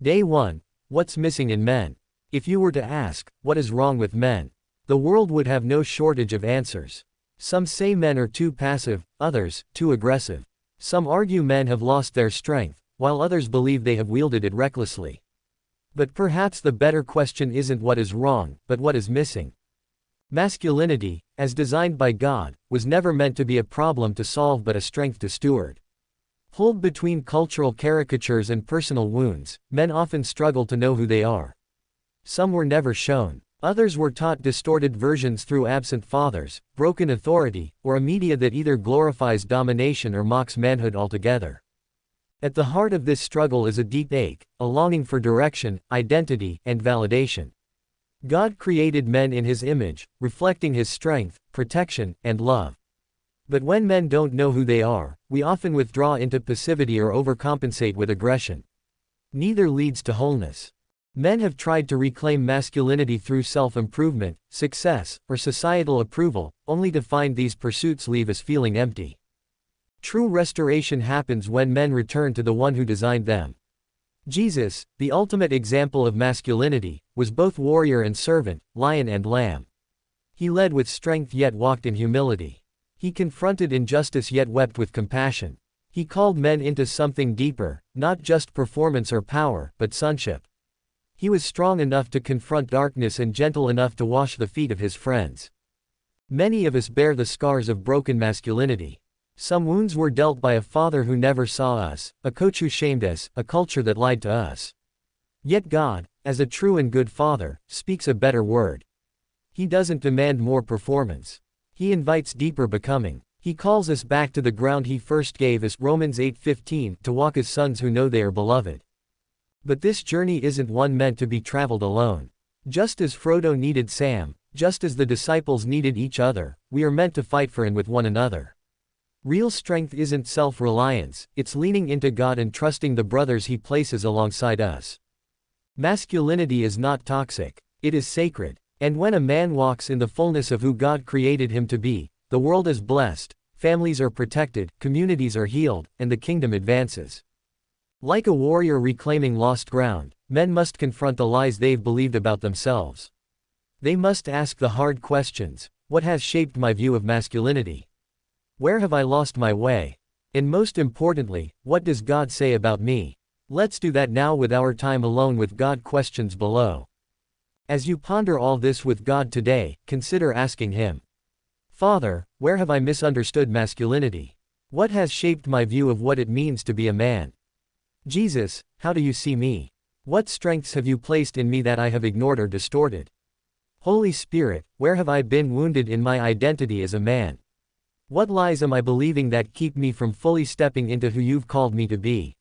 Day 1. What's missing in men? If you were to ask, what is wrong with men? The world would have no shortage of answers. Some say men are too passive, others, too aggressive. Some argue men have lost their strength, while others believe they have wielded it recklessly. But perhaps the better question isn't what is wrong, but what is missing. Masculinity, as designed by God, was never meant to be a problem to solve but a strength to steward. Pulled between cultural caricatures and personal wounds, men often struggle to know who they are. Some were never shown. Others were taught distorted versions through absent fathers, broken authority, or a media that either glorifies domination or mocks manhood altogether. At the heart of this struggle is a deep ache, a longing for direction, identity, and validation. God created men in His image, reflecting His strength, protection, and love. But when men don't know who they are, we often withdraw into passivity or overcompensate with aggression. Neither leads to wholeness. Men have tried to reclaim masculinity through self-improvement, success, or societal approval, only to find these pursuits leave us feeling empty. True restoration happens when men return to the one who designed them. Jesus, the ultimate example of masculinity, was both warrior and servant, lion and lamb. He led with strength yet walked in humility. He confronted injustice yet wept with compassion. He called men into something deeper, not just performance or power, but sonship. He was strong enough to confront darkness and gentle enough to wash the feet of his friends. Many of us bear the scars of broken masculinity. Some wounds were dealt by a father who never saw us, a coach who shamed us, a culture that lied to us. Yet God, as a true and good father, speaks a better word. He doesn't demand more performance. He invites deeper becoming. He calls us back to the ground He first gave us, Romans 8:15, to walk as sons who know they are beloved. But this journey isn't one meant to be traveled alone. Just as Frodo needed Sam, just as the disciples needed each other, we are meant to fight for and with one another. Real strength isn't self-reliance, it's leaning into God and trusting the brothers He places alongside us. Masculinity is not toxic, it is sacred. And when a man walks in the fullness of who God created him to be, the world is blessed, families are protected, communities are healed, and the kingdom advances. Like a warrior reclaiming lost ground, men must confront the lies they've believed about themselves. They must ask the hard questions: what has shaped my view of masculinity? Where have I lost my way? And most importantly, what does God say about me? Let's do that now with our time alone with God questions below. As you ponder all this with God today, consider asking Him, Father, where have I misunderstood masculinity? What has shaped my view of what it means to be a man? Jesus, how do you see me? What strengths have you placed in me that I have ignored or distorted? Holy Spirit, where have I been wounded in my identity as a man? What lies am I believing that keep me from fully stepping into who you've called me to be?